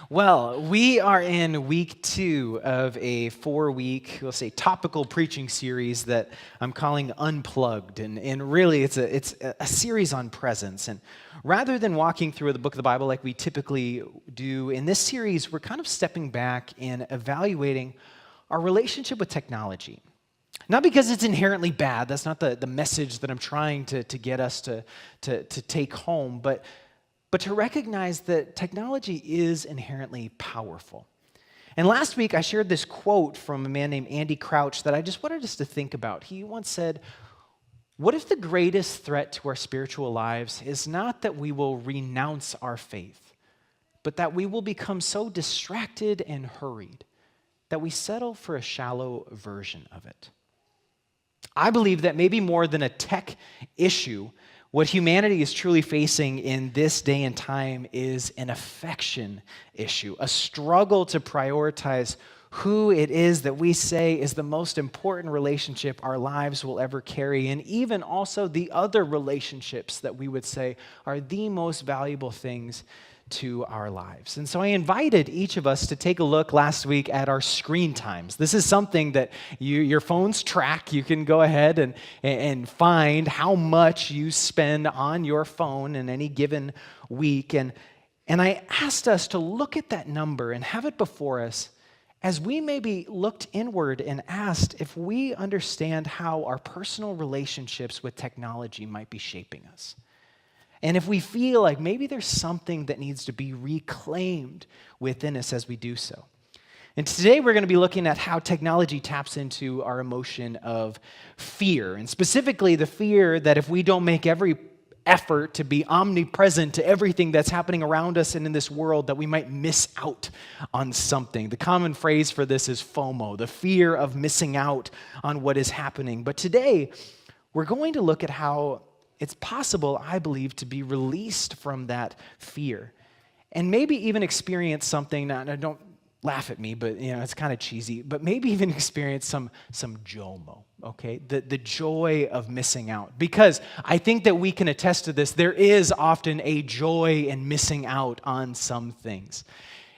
Well, we are in week 2 of a 4-week, we'll say, topical preaching series that I'm calling Unplugged. And really, it's a series on presence. And rather than walking through the book of the Bible like we typically do, in this series, we're kind of stepping back and evaluating our relationship with technology. Not because it's inherently bad, that's not the message that I'm trying to get us to take home, but to recognize that technology is inherently powerful. And last week, I shared this quote from a man named Andy Crouch that I just wanted us to think about. He once said, "What if the greatest threat to our spiritual lives is not that we will renounce our faith, but that we will become so distracted and hurried that we settle for a shallow version of it?" I believe that maybe more than a tech issue, what humanity is truly facing in this day and time is an affection issue, a struggle to prioritize who it is that we say is the most important relationship our lives will ever carry, and even also the other relationships that we would say are the most valuable things to our lives. And so I invited each of us to take a look last week at our screen times. This is something that your phones track. You can go ahead and find how much you spend on your phone in any given week. And I asked us to look at that number and have it before us as we maybe looked inward and asked if we understand how our personal relationships with technology might be shaping us. And if we feel like maybe there's something that needs to be reclaimed within us as we do so. And today we're going to be looking at how technology taps into our emotion of fear, and specifically the fear that if we don't make every effort to be omnipresent to everything that's happening around us and in this world, that we might miss out on something. The common phrase for this is FOMO, the fear of missing out on what is happening. But today we're going to look at how it's possible, I believe, to be released from that fear and maybe even experience something. Now, don't laugh at me, but it's kind of cheesy, but maybe even experience some JOMO, okay? The joy of missing out. Because I think that we can attest to this. There is often a joy in missing out on some things.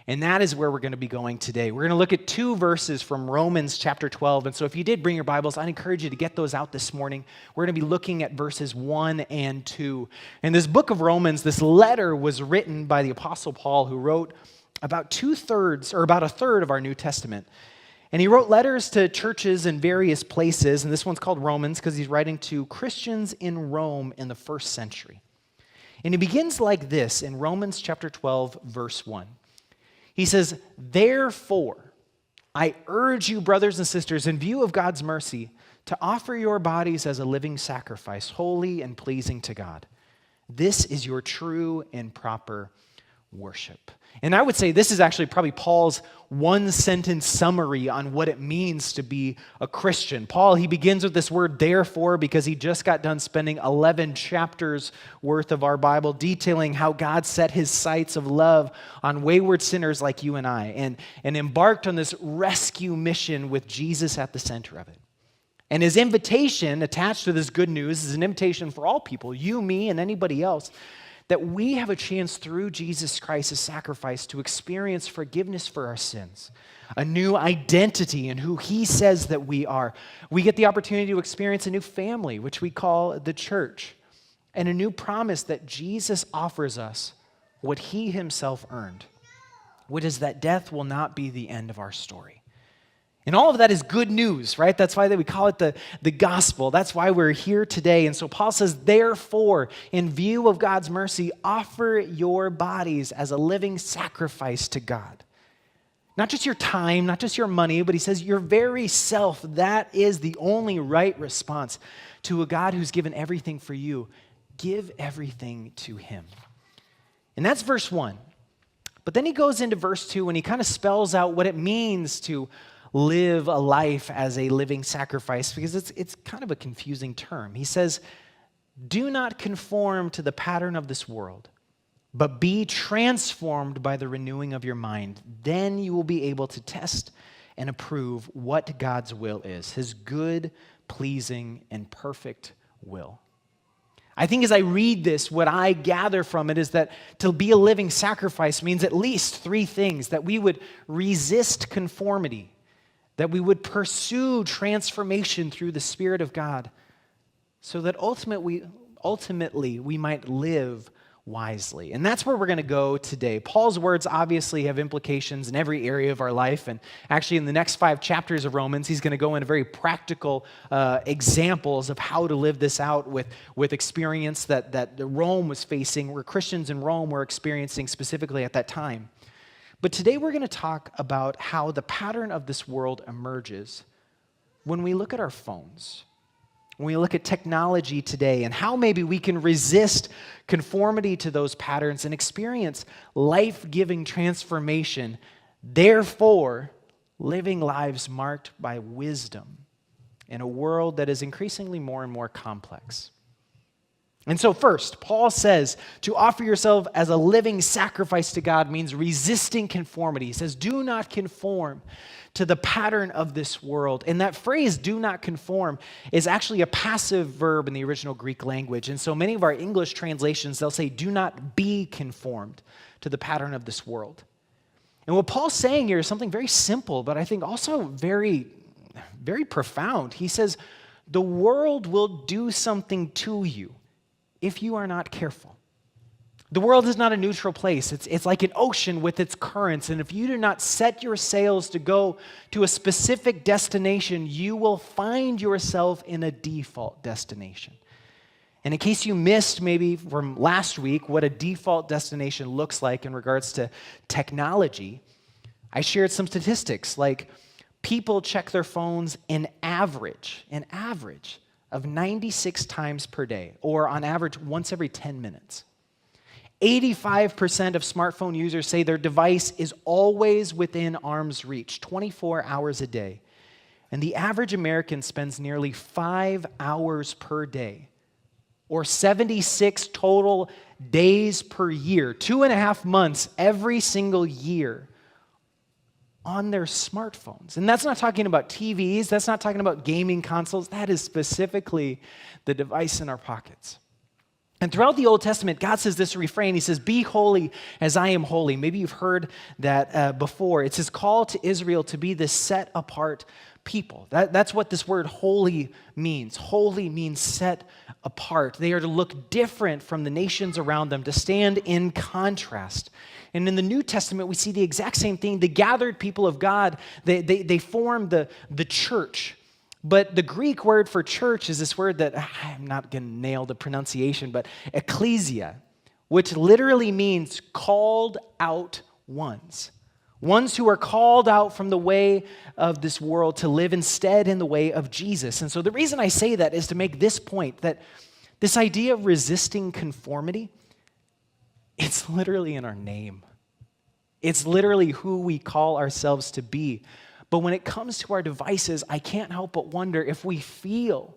And that is where we're going to be going today. We're going to look at 2 verses from Romans chapter 12. And so if you did bring your Bibles, I'd encourage you to get those out this morning. We're going to be looking at verses 1 and 2. In this book of Romans, this letter was written by the Apostle Paul, who wrote about a third of our New Testament. And he wrote letters to churches in various places. And this one's called Romans because he's writing to Christians in Rome in the first century. And he begins like this in Romans chapter 12, verse 1. He says, "Therefore, I urge you, brothers and sisters, in view of God's mercy, to offer your bodies as a living sacrifice, holy and pleasing to God. This is your true and proper worship." And I would say this is actually probably Paul's one-sentence summary on what it means to be a Christian. Paul, he begins with this word "therefore" because he just got done spending 11 chapters worth of our Bible detailing how God set his sights of love on wayward sinners like you and I, and embarked on this rescue mission with Jesus at the center of it. And his invitation attached to this good news is an invitation for all people, you, me, and anybody else, that we have a chance through Jesus Christ's sacrifice to experience forgiveness for our sins, a new identity in who he says that we are. We get the opportunity to experience a new family, which we call the church, and a new promise that Jesus offers us what he himself earned, which is that death will not be the end of our story. And all of that is good news, right? That's why we call it the gospel. That's why we're here today. And so Paul says, "Therefore, in view of God's mercy, offer your bodies as a living sacrifice to God." Not just your time, not just your money, but he says your very self. That is the only right response to a God who's given everything for you. Give everything to him. And that's verse 1. But then he goes into verse 2 and he kind of spells out what it means to live a life as a living sacrifice, because it's kind of a confusing term. He says, "Do not conform to the pattern of this world, but be transformed by the renewing of your mind. Then you will be able to test and approve what God's will is, his good, pleasing, and perfect will." I think as I read this, what I gather from it is that to be a living sacrifice means at least three things: that we would resist conformity, that we would pursue transformation through the Spirit of God, so that ultimately we might live wisely. And that's where we're going to go today. Paul's words obviously have implications in every area of our life. And actually, in the next 5 chapters of Romans, he's going to go into very practical examples of how to live this out with experience that Rome was facing, where Christians in Rome were experiencing specifically at that time. But today we're going to talk about how the pattern of this world emerges when we look at our phones, when we look at technology today, and how maybe we can resist conformity to those patterns and experience life-giving transformation, therefore living lives marked by wisdom in a world that is increasingly more and more complex. And so first, Paul says to offer yourself as a living sacrifice to God means resisting conformity. He says, do not conform to the pattern of this world. And that phrase, do not conform, is actually a passive verb in the original Greek language. And so many of our English translations, they'll say, do not be conformed to the pattern of this world. And what Paul's saying here is something very simple, but I think also very, very profound. He says, the world will do something to you if you are not careful. The world is not a neutral place. It's like an ocean with its currents, and if you do not set your sails to go to a specific destination, you will find yourself in a default destination. And in case you missed maybe from last week what a default destination looks like in regards to technology, I shared some statistics like people check their phones an average of 96 times per day, or on average once every 10 minutes. 85% of smartphone users say their device is always within arm's reach, 24 hours a day. And the average American spends nearly 5 hours per day, or 76 total days per year, 2.5 months every single year, on their smartphones. And that's not talking about TVs, that's not talking about gaming consoles, that is specifically the device in our pockets. And throughout the Old Testament, God says this refrain. He says, be holy as I am holy. Maybe you've heard that before. It's his call to Israel to be this set-apart people. That's what this word holy means. Holy means set apart. They are to look different from the nations around them, to stand in contrast. And in the New Testament, we see the exact same thing. The gathered people of God, they form the church. But the Greek word for church is this word that I'm not going to nail the pronunciation, but ecclesia, which literally means called out ones. Ones who are called out from the way of this world to live instead in the way of Jesus. And so the reason I say that is to make this point, that this idea of resisting conformity, it's literally in our name. It's literally who we call ourselves to be. But when it comes to our devices, I can't help but wonder if we feel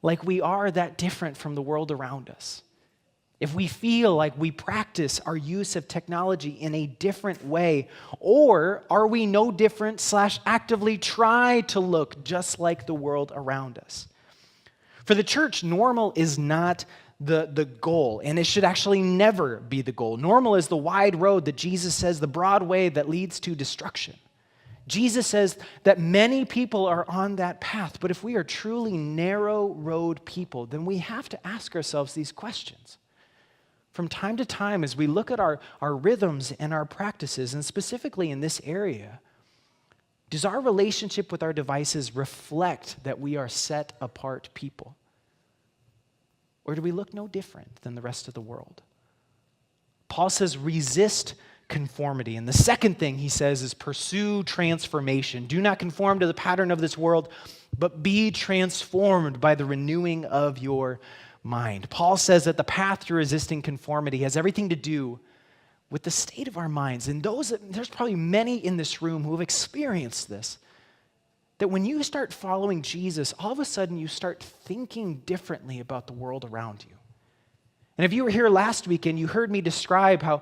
like we are that different from the world around us. If we feel like we practice our use of technology in a different way, or are we no different / actively try to look just like the world around us? For the church, normal is not the goal, and it should actually never be the goal. Normal is the wide road that Jesus says, the broad way that leads to destruction. Jesus says that many people are on that path, but if we are truly narrow road people, then we have to ask ourselves these questions. From time to time, as we look at our rhythms and our practices, and specifically in this area, does our relationship with our devices reflect that we are set apart people? Or do we look no different than the rest of the world? Paul says, resist conformity. And the second thing he says is pursue transformation. Do not conform to the pattern of this world, but be transformed by the renewing of your mind. Paul says that the path to resisting conformity has everything to do with the state of our minds. And there's probably many in this room who have experienced this, that when you start following Jesus, all of a sudden you start thinking differently about the world around you. And if you were here last week and you heard me describe how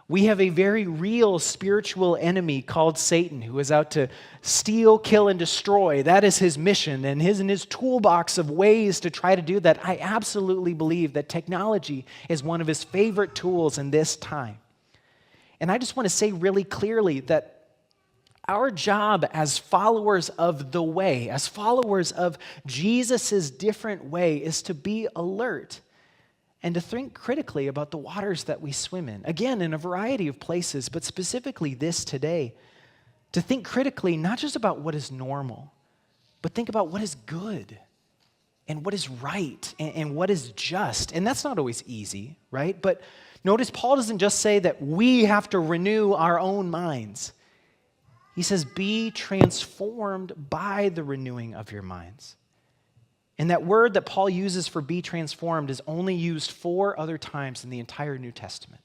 We have a very real spiritual enemy called Satan who is out to steal, kill, and destroy. That is his mission, and his toolbox of ways to try to do that. I absolutely believe that technology is one of his favorite tools in this time. And I just want to say really clearly that our job as followers of the way, as followers of Jesus' different way, is to be alert and to think critically about the waters that we swim in. Again, in a variety of places, but specifically this today. To think critically, not just about what is normal, but think about what is good and what is right and what is just. And that's not always easy, right? But notice Paul doesn't just say that we have to renew our own minds. He says, be transformed by the renewing of your minds. And that word that Paul uses for be transformed is only used 4 other times in the entire New Testament.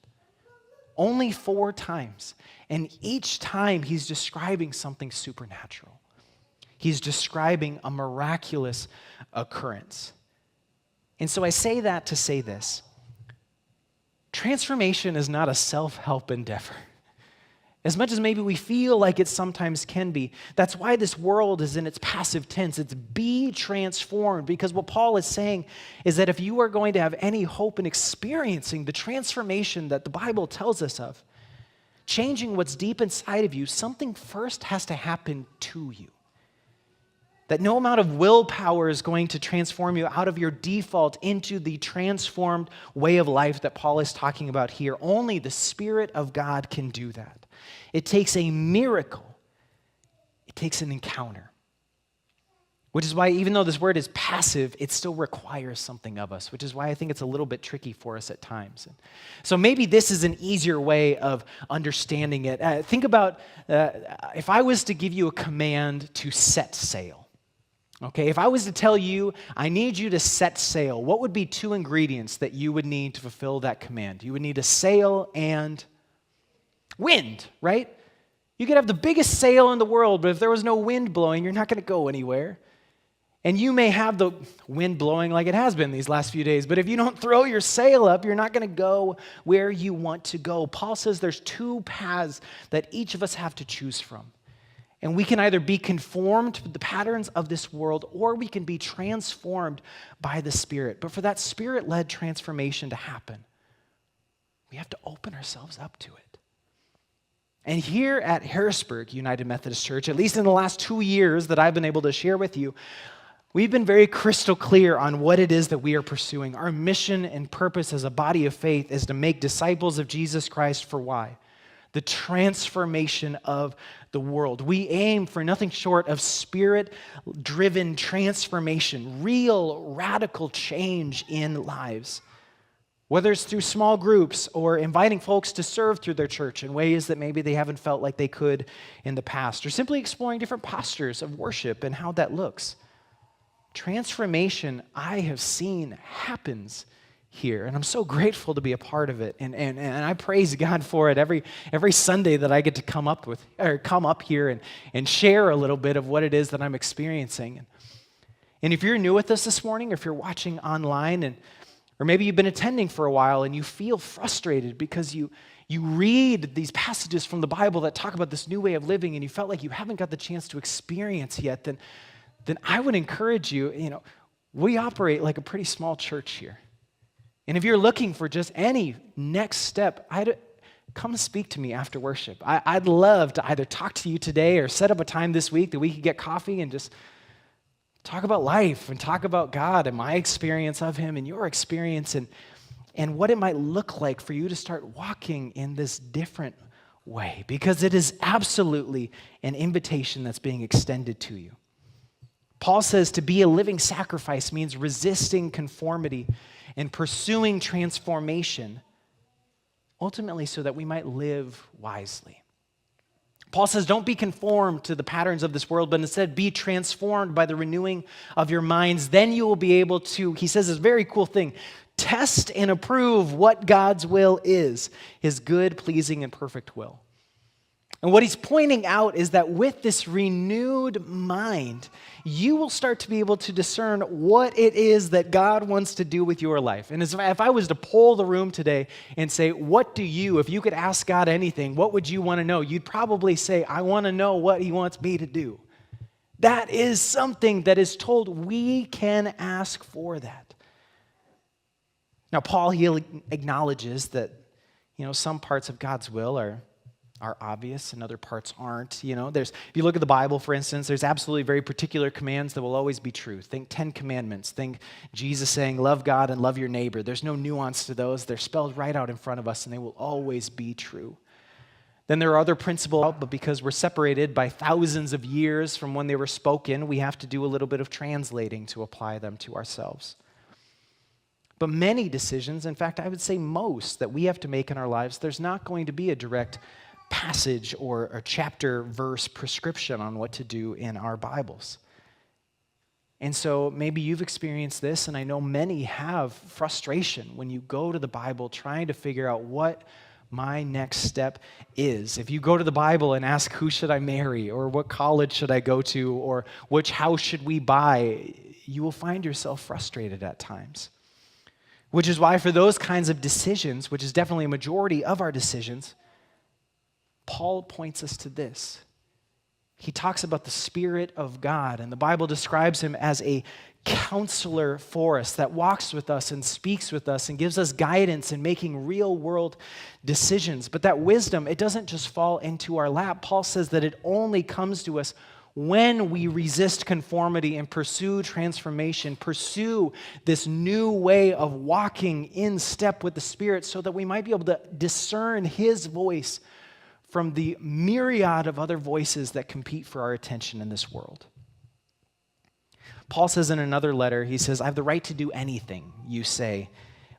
Only 4 times. And each time he's describing something supernatural. He's describing a miraculous occurrence. And so I say that to say this. Transformation is not a self-help endeavor. As much as maybe we feel like it sometimes can be. That's why this world is in its passive tense. It's be transformed, because what Paul is saying is that if you are going to have any hope in experiencing the transformation that the Bible tells us of, changing what's deep inside of you, something first has to happen to you. That no amount of willpower is going to transform you out of your default into the transformed way of life that Paul is talking about here. Only the Spirit of God can do that. It takes a miracle. It takes an encounter. Which is why, even though this word is passive, it still requires something of us, which is why I think it's a little bit tricky for us at times. So maybe this is an easier way of understanding it. Think about if I was to give you a command to set sail. Okay, if I was to tell you, I need you to set sail, what would be 2 ingredients that you would need to fulfill that command? You would need a sail and wind, right? You could have the biggest sail in the world, but if there was no wind blowing, you're not going to go anywhere. And you may have the wind blowing like it has been these last few days, but if you don't throw your sail up, you're not going to go where you want to go. Paul says there's 2 paths that each of us have to choose from. And we can either be conformed to the patterns of this world, or we can be transformed by the Spirit. But for that Spirit-led transformation to happen, we have to open ourselves up to it. And here at Harrisburg United Methodist Church, at least in the last 2 years that I've been able to share with you, we've been very crystal clear on what it is that we are pursuing. Our mission and purpose as a body of faith is to make disciples of Jesus Christ for why? The transformation of the world. We aim for nothing short of Spirit-driven transformation, real radical change in lives. Whether it's through small groups or inviting folks to serve through their church in ways that maybe they haven't felt like they could in the past, or simply exploring different postures of worship and how that looks. Transformation, I have seen, happens here, and I'm so grateful to be a part of it, and I praise God for it every Sunday that I get to come up here and share a little bit of what it is that I'm experiencing. And if you're new with us this morning, or if you're watching online, or maybe you've been attending for a while and you feel frustrated because you read these passages from the Bible that talk about this new way of living and you felt like you haven't got the chance to experience yet, then I would encourage you, we operate like a pretty small church here. And if you're looking for just any next step, come speak to me after worship. I'd love to either talk to you today or set up a time this week that we could get coffee and just talk about life and talk about God and my experience of Him and your experience and what it might look like for you to start walking in this different way, because it is absolutely an invitation that's being extended to you. Paul says to be a living sacrifice means resisting conformity and pursuing transformation, ultimately so that we might live wisely. Paul says, don't be conformed to the patterns of this world, but instead be transformed by the renewing of your minds. Then you will be able to, he says this very cool thing, test and approve what God's will is, His good, pleasing, and perfect will. And what he's pointing out is that with this renewed mind, you will start to be able to discern what it is that God wants to do with your life. And if I was to poll the room today and say, if you could ask God anything, what would you want to know? You'd probably say, I want to know what he wants me to do. That is something that is told we can ask for that. Now, Paul, he acknowledges that, some parts of God's will are obvious and other parts aren't. If you look at the Bible, for instance, there's absolutely very particular commands that will always be true. Think 10 Commandments. Think Jesus saying, love God and love your neighbor. There's no nuance to those. They're spelled right out in front of us, and they will always be true. Then there are other principles, but because we're separated by thousands of years from when they were spoken, we have to do a little bit of translating to apply them to ourselves. But many decisions, in fact, I would say most, that we have to make in our lives, there's not going to be a direct passage or a chapter verse prescription on what to do in our Bibles. And so maybe you've experienced this, and I know many have frustration when you go to the Bible trying to figure out what my next step is. If you go to the Bible and ask, who should I marry, or what college should I go to, or which house should we buy, you will find yourself frustrated at times. Which is why for those kinds of decisions, which is definitely a majority of our decisions, Paul points us to this. He talks about the Spirit of God, and the Bible describes him as a counselor for us that walks with us and speaks with us and gives us guidance in making real-world decisions. But that wisdom, it doesn't just fall into our lap. Paul says that it only comes to us when we resist conformity and pursue transformation, pursue this new way of walking in step with the Spirit so that we might be able to discern his voice from the myriad of other voices that compete for our attention in this world. Paul says in another letter, he says, I have the right to do anything you say,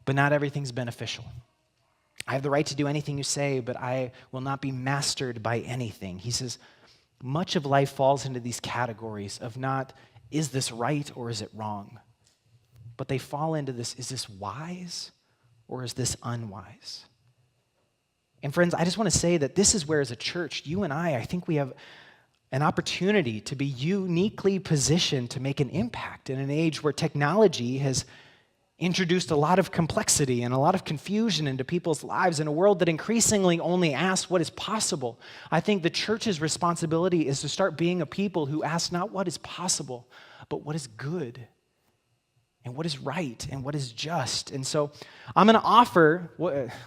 but not everything's beneficial. I have the right to do anything you say, but I will not be mastered by anything. He says, much of life falls into these categories of not, is this right or is it wrong? But they fall into this, is this wise or is this unwise? And friends, I just want to say that this is where as a church, you and I think we have an opportunity to be uniquely positioned to make an impact in an age where technology has introduced a lot of complexity and a lot of confusion into people's lives in a world that increasingly only asks what is possible. I think the church's responsibility is to start being a people who ask not what is possible, but what is good and what is right and what is just. And so I'm going to offer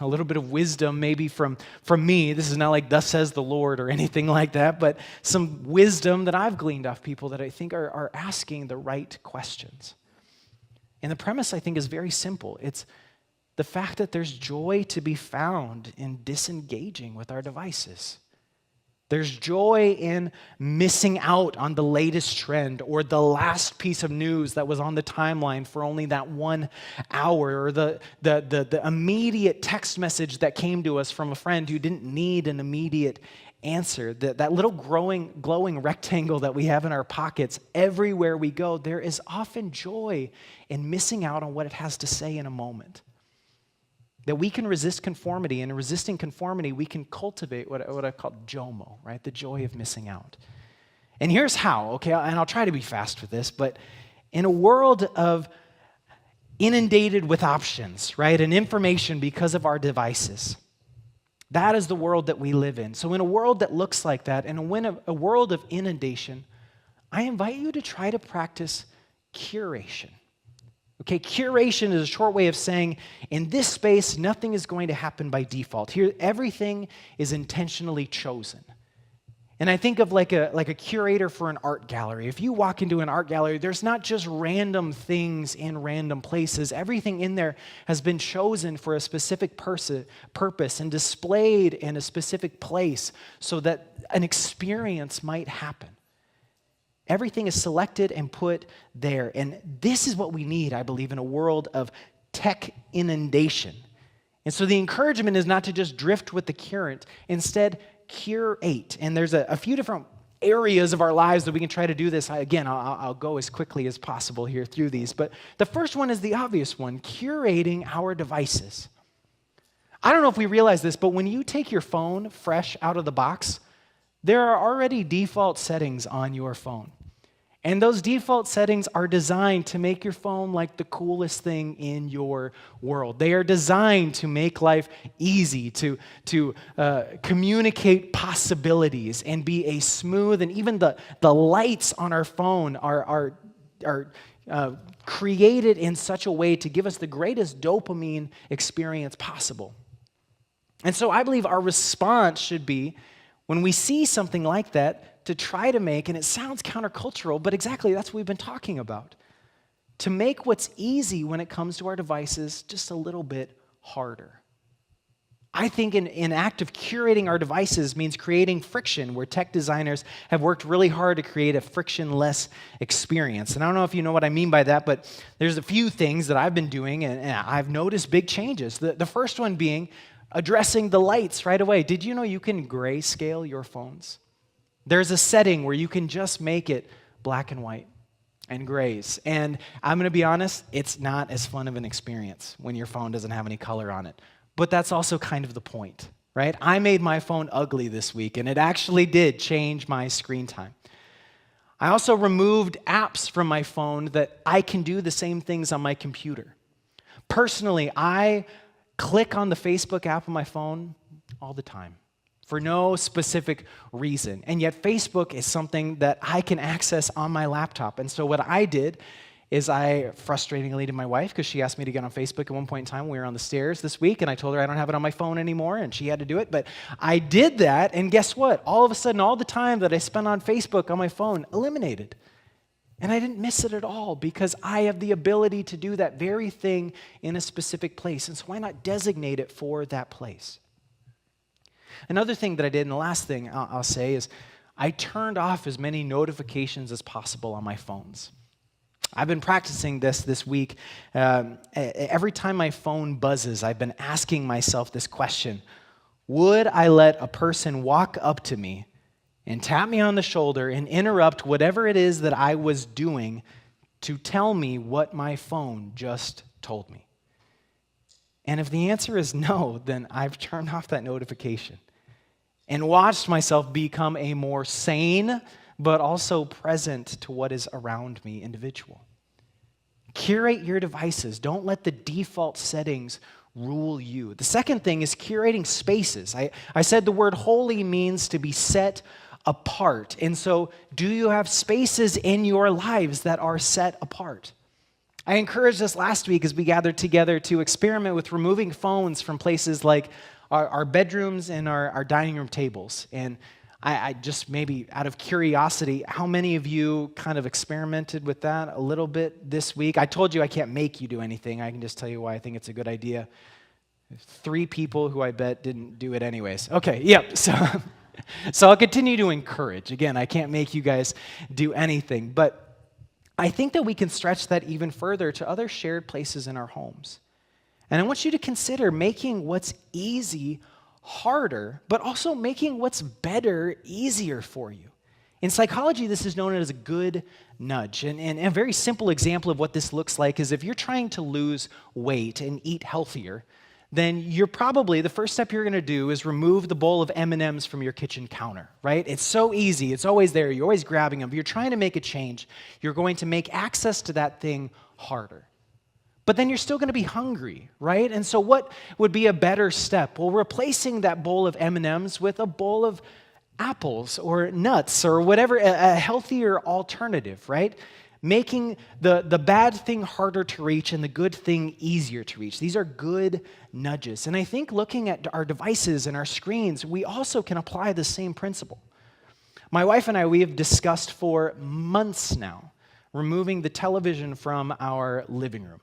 a little bit of wisdom maybe from me. This is not like thus says the Lord or anything like that, but some wisdom that I've gleaned off people that I think are asking the right questions. And the premise, I think, is very simple. It's the fact that there's joy to be found in disengaging with our devices. There's joy in missing out on the latest trend or the last piece of news that was on the timeline for only that 1 hour, or the immediate text message that came to us from a friend who didn't need an immediate answer. That little glowing rectangle that we have in our pockets, everywhere we go, there is often joy in missing out on what it has to say in a moment. That we can resist conformity, and in resisting conformity, we can cultivate what I call JOMO, right? The joy of missing out. And here's how, okay? And I'll try to be fast with this, but in a world of inundated with options, right, and information because of our devices, that is the world that we live in. So in a world that looks like that, and a world of inundation, I invite you to try to practice curation. Okay, curation is a short way of saying, in this space, nothing is going to happen by default. Here, everything is intentionally chosen. And I think of like a curator for an art gallery. If you walk into an art gallery, there's not just random things in random places. Everything in there has been chosen for a specific purpose and displayed in a specific place so that an experience might happen. Everything is selected and put there. And this is what we need, I believe, in a world of tech inundation. And so the encouragement is not to just drift with the current. Instead, curate. And there's a few different areas of our lives that we can try to do this. I'll go as quickly as possible here through these. But the first one is the obvious one, curating our devices. I don't know if we realize this, but when you take your phone fresh out of the box, There are already default settings on your phone. And those default settings are designed to make your phone like the coolest thing in your world. They are designed to make life easy, to communicate possibilities and be a smooth, and even the lights on our phone are created in such a way to give us the greatest dopamine experience possible. And so I believe our response should be, when we see something like that, to try to make, and it sounds countercultural, but exactly that's what we've been talking about, to make what's easy when it comes to our devices just a little bit harder. I think an act of curating our devices means creating friction, where tech designers have worked really hard to create a frictionless experience. And I don't know if you know what I mean by that, but there's a few things that I've been doing, and I've noticed big changes. The first one being addressing the lights right away. Did you know you can grayscale your phones? There's a setting where you can just make it black and white and grays. And I'm going to be honest, it's not as fun of an experience when your phone doesn't have any color on it. But that's also kind of the point, right? I made my phone ugly this week, and it actually did change my screen time. I also removed apps from my phone that I can do the same things on my computer. Personally, I click on the Facebook app on my phone all the time, for no specific reason. And yet Facebook is something that I can access on my laptop. And so what I did is I frustratingly to my wife, because she asked me to get on Facebook at one point in time when we were on the stairs this week, and I told her I don't have it on my phone anymore, and she had to do it. But I did that, and guess what? All of a sudden, all the time that I spent on Facebook on my phone eliminated. And I didn't miss it at all, because I have the ability to do that very thing in a specific place. And so why not designate it for that place? Another thing that I did, and the last thing I'll say, is I turned off as many notifications as possible on my phones. I've been practicing this week. Every time my phone buzzes, I've been asking myself this question: would I let a person walk up to me and tap me on the shoulder and interrupt whatever it is that I was doing to tell me what my phone just told me? And if the answer is no, then I've turned off that notification and watched myself become a more sane but also present to what is around me individual. Curate your devices. Don't let the default settings rule you. The second thing is curating spaces. I said the word holy means to be set apart. And so, do you have spaces in your lives that are set apart? I encouraged us last week as we gathered together to experiment with removing phones from places like our bedrooms and our dining room tables. And I just, maybe out of curiosity, how many of you kind of experimented with that a little bit this week? I told you I can't make you do anything. I can just tell you why I think it's a good idea. 3 people who I bet didn't do it anyways. Okay, yep. So I'll continue to encourage. Again, I can't make you guys do anything, but I think that we can stretch that even further to other shared places in our homes. And I want you to consider making what's easy harder, but also making what's better easier for you. In psychology, this is known as a good nudge. And a very simple example of what this looks like is if you're trying to lose weight and eat healthier, then you're probably, the first step you're going to do is remove the bowl of M&Ms from your kitchen counter, right? It's so easy. It's always there. You're always grabbing them. If you're trying to make a change, you're going to make access to that thing harder. But then you're still going to be hungry, right? And so what would be a better step? Well, replacing that bowl of M&Ms with a bowl of apples or nuts or whatever, a healthier alternative, right? Making the bad thing harder to reach and the good thing easier to reach. These are good nudges. And I think looking at our devices and our screens, we also can apply the same principle. My wife and I, we have discussed for months now removing the television from our living room.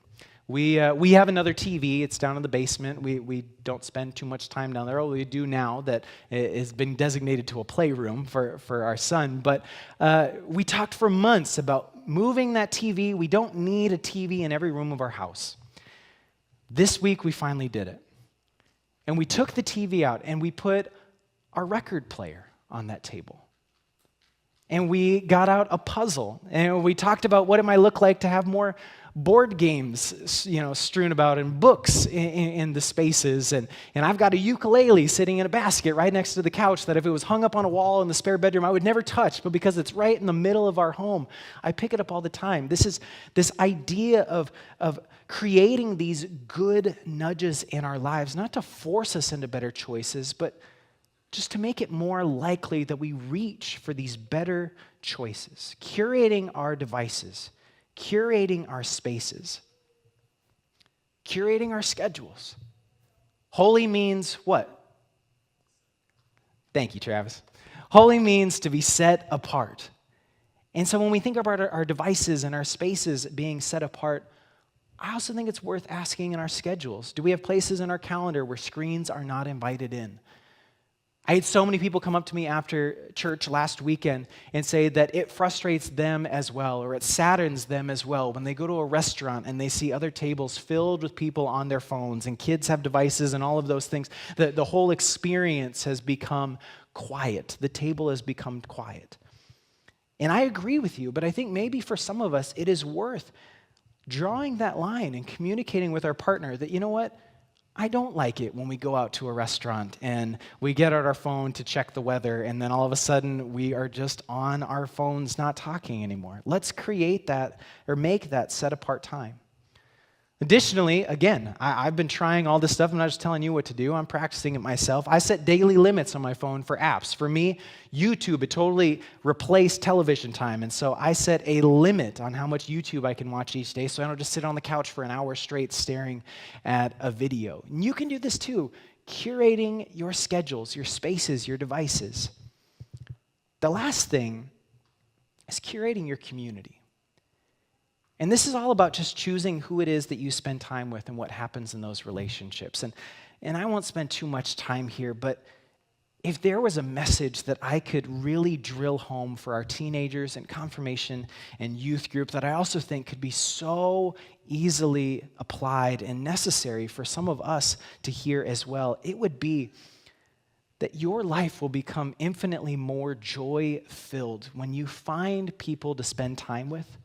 We have another TV. It's down in the basement. We don't spend too much time down there. Well, we do now that it has been designated to a playroom for our son. But we talked for months about moving that TV. We don't need a TV in every room of our house. This week, we finally did it. And we took the TV out, and we put our record player on that table. And we got out a puzzle, and we talked about what it might look like to have more board games, strewn about and books in the spaces. And I've got a ukulele sitting in a basket right next to the couch that if it was hung up on a wall in the spare bedroom, I would never touch. But because it's right in the middle of our home, I pick it up all the time. This is this idea of creating these good nudges in our lives, not to force us into better choices, but just to make it more likely that we reach for these better choices. Curating our devices, curating our spaces, curating our schedules. Holy means what? Thank you, Travis. Holy means to be set apart. And so when we think about our devices and our spaces being set apart, I also think it's worth asking in our schedules. Do we have places in our calendar where screens are not invited in? I had so many people come up to me after church last weekend and say that it frustrates them as well, or it saddens them as well when they go to a restaurant and they see other tables filled with people on their phones and kids have devices and all of those things. The whole experience has become quiet. The table has become quiet. And I agree with you, but I think maybe for some of us it is worth drawing that line and communicating with our partner that, you know what? I don't like it when we go out to a restaurant and we get out our phone to check the weather and then all of a sudden we are just on our phones not talking anymore. Let's create that or make that set apart time. Additionally, again, I've been trying all this stuff. I'm not just telling you what to do. I'm practicing it myself. I set daily limits on my phone for apps. For me, YouTube, it totally replaced television time. And so I set a limit on how much YouTube I can watch each day so I don't just sit on the couch for an hour straight staring at a video. And you can do this too, curating your schedules, your spaces, your devices. The last thing is curating your community. And this is all about just choosing who it is that you spend time with and what happens in those relationships. And I won't spend too much time here, but if there was a message that I could really drill home for our teenagers and confirmation and youth group that I also think could be so easily applied and necessary for some of us to hear as well, it would be that your life will become infinitely more joy-filled when you find people to spend time with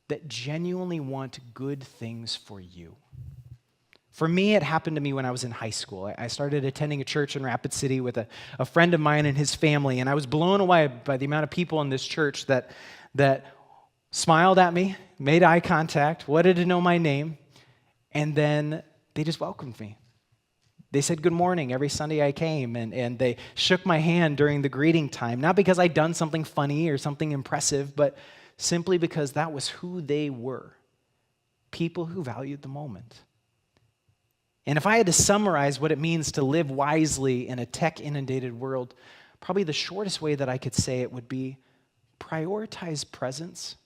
that genuinely want good things for you. For me, it happened to me when I was in high school. I started attending a church in Rapid City with a friend of mine and his family, and I was blown away by the amount of people in this church that smiled at me, made eye contact, wanted to know my name, and then they just welcomed me. They said good morning every Sunday I came, and they shook my hand during the greeting time, not because I'd done something funny or something impressive, but simply because that was who they were, people who valued the moment. And if I had to summarize what it means to live wisely in a tech-inundated world, probably the shortest way that I could say it would be prioritize presence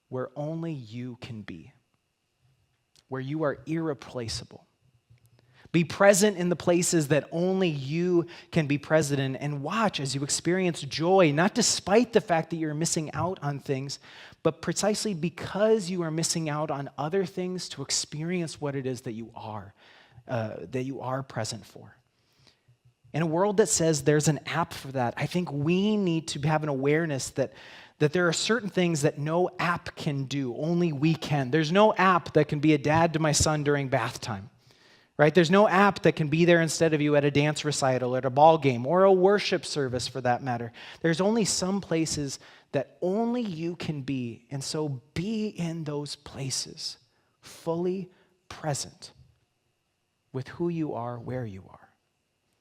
where only you can be, where you are irreplaceable. Be present in the places that only you can be present in, and watch as you experience joy, not despite the fact that you're missing out on things, but precisely because you are missing out on other things to experience what it is that you are present for. In a world that says there's an app for that, I think we need to have an awareness that there are certain things that no app can do, only we can. There's no app that can be a dad to my son during bath time. Right? There's no app that can be there instead of you at a dance recital, at a ball game, or a worship service for that matter. There's only some places that only you can be, and so be in those places, fully present with who you are, where you are.